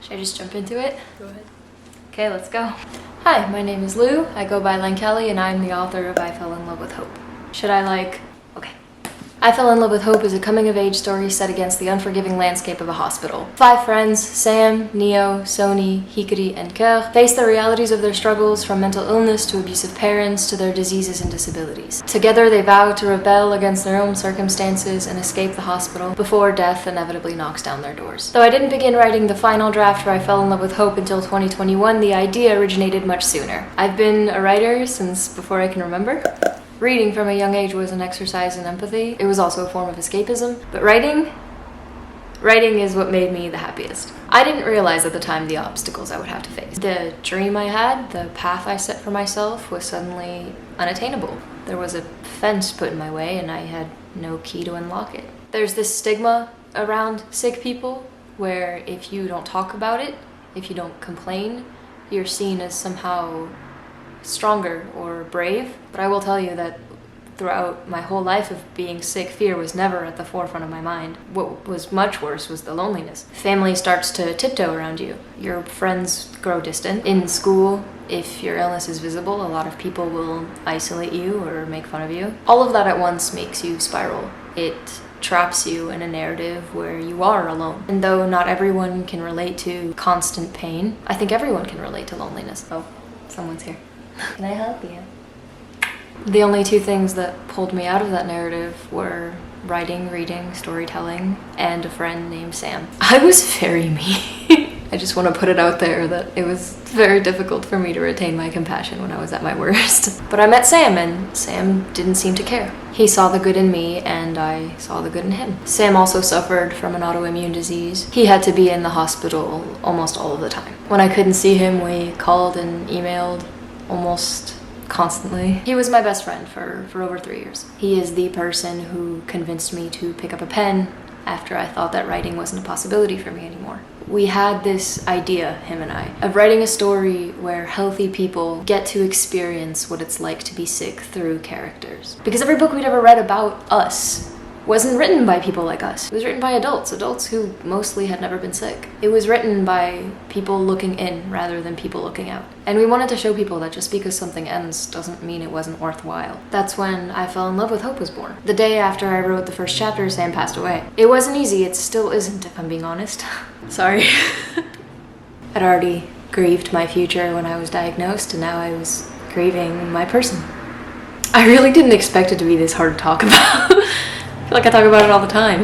Should I just jump into it? Go ahead. Okay, let's go. Hi, my name is Lou. I go by Lancali and I'm the author of I Fell in Love with Hope. Okay. I Fell in Love with Hope is a coming-of-age story set against the unforgiving landscape of a hospital. 5 friends, Sam, Neo, Sony, Hikari, and Coeur, face the realities of their struggles from mental illness to abusive parents to their diseases and disabilities. Together, they vow to rebel against their own circumstances and escape the hospital before death inevitably knocks down their doors. Though I didn't begin writing the final draft for I Fell in Love with Hope until 2021, the idea originated much sooner. I've been a writer since before I can remember. Reading from a young age was an exercise in empathy. It was also a form of escapism. But writing is what made me the happiest. I didn't realize at the time the obstacles I would have to face. The dream I had, the path I set for myself, was suddenly unattainable. There was a fence put in my way and I had no key to unlock it. There's this stigma around sick people where if you don't talk about it, if you don't complain, you're seen as somehow stronger or brave. But I will tell you that throughout my whole life of being sick, fear was never at the forefront of my mind. What was much worse was the loneliness. Family starts to tiptoe around you. Your friends grow distant. In school, if your illness is visible, a lot of people will isolate you or make fun of you. All of that at once makes you spiral. It traps you in a narrative where you are alone. And though not everyone can relate to constant pain, I think everyone can relate to loneliness. Oh, someone's here. Can I help you? The only 2 things that pulled me out of that narrative were writing, reading, storytelling, and a friend named Sam. I was very mean. I just want to put it out there that it was very difficult for me to retain my compassion when I was at my worst. But I met Sam, and Sam didn't seem to care. He saw the good in me, and I saw the good in him. Sam also suffered from an autoimmune disease. He had to be in the hospital almost all of the time. When I couldn't see him, we called and emailed almost constantly. He was my best friend for over 3 years. He is the person who convinced me to pick up a pen after I thought that writing wasn't a possibility for me anymore. We had this idea, him and I, of writing a story where healthy people get to experience what it's like to be sick through characters. Because every book we'd ever read about us wasn't written by people like us. It was written by adults who mostly had never been sick. It was written by people looking in rather than people looking out. And we wanted to show people that just because something ends doesn't mean it wasn't worthwhile. That's when I Fell in Love with Hope was born. The day after I wrote the first chapter, Sam passed away. It wasn't easy, it still isn't if I'm being honest. Sorry. I'd already grieved my future when I was diagnosed, and now I was grieving my person. I really didn't expect it to be this hard to talk about. I feel like I talk about it all the time.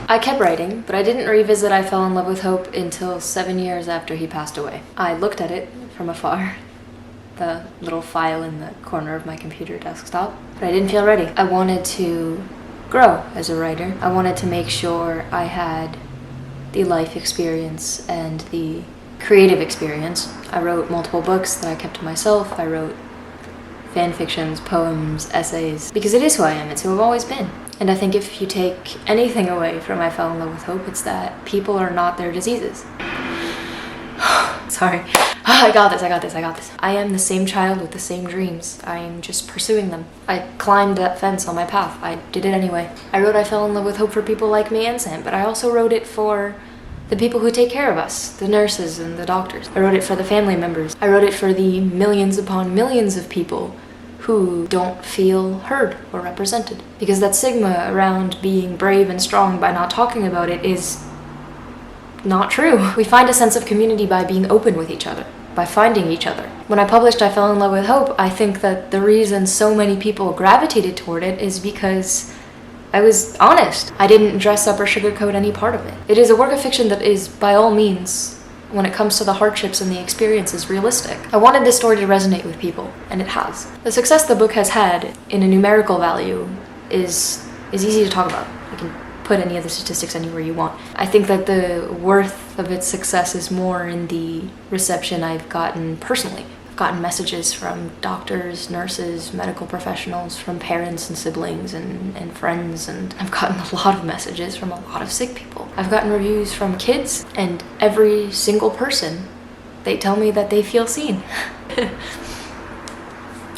I kept writing, but I didn't revisit I Fell in Love with Hope until 7 years after he passed away. I looked at it from afar, the little file in the corner of my computer desktop, but I didn't feel ready. I wanted to grow as a writer. I wanted to make sure I had the life experience and the creative experience. I wrote multiple books that I kept to myself. I wrote fan fictions, poems, essays, because it is who I am, it's who I've always been. And I think if you take anything away from I Fell in Love with Hope, it's that people are not their diseases. Sorry. I got this. I am the same child with the same dreams. I am just pursuing them. I climbed that fence on my path. I did it anyway. I wrote I Fell in Love with Hope for people like me and Sam, but I also wrote it for the people who take care of us, the nurses and the doctors. I wrote it for the family members. I wrote it for the millions upon millions of people who don't feel heard or represented. Because that stigma around being brave and strong by not talking about it is not true. We find a sense of community by being open with each other, by finding each other. When I published I Fell in Love with Hope, I think that the reason so many people gravitated toward it is because I was honest. I didn't dress up or sugarcoat any part of it. It is a work of fiction that is, by all means, when it comes to the hardships and the experiences, realistic. I wanted this story to resonate with people, and it has. The success the book has had in a numerical value is easy to talk about. You can put any of the statistics anywhere you want. I think that the worth of its success is more in the reception I've gotten personally. I've gotten messages from doctors, nurses, medical professionals, from parents and siblings and friends, and I've gotten a lot of messages from a lot of sick people. I've gotten reviews from kids, and every single person, they tell me that they feel seen.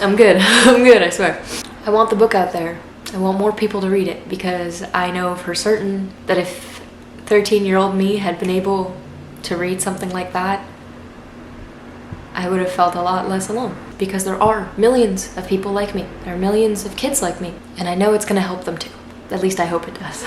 I'm good, I swear. I want the book out there. I want more people to read it, because I know for certain that if 13-year-old me had been able to read something like that, I would have felt a lot less alone, because there are millions of people like me. There are millions of kids like me, and I know it's going to help them too. At least I hope it does.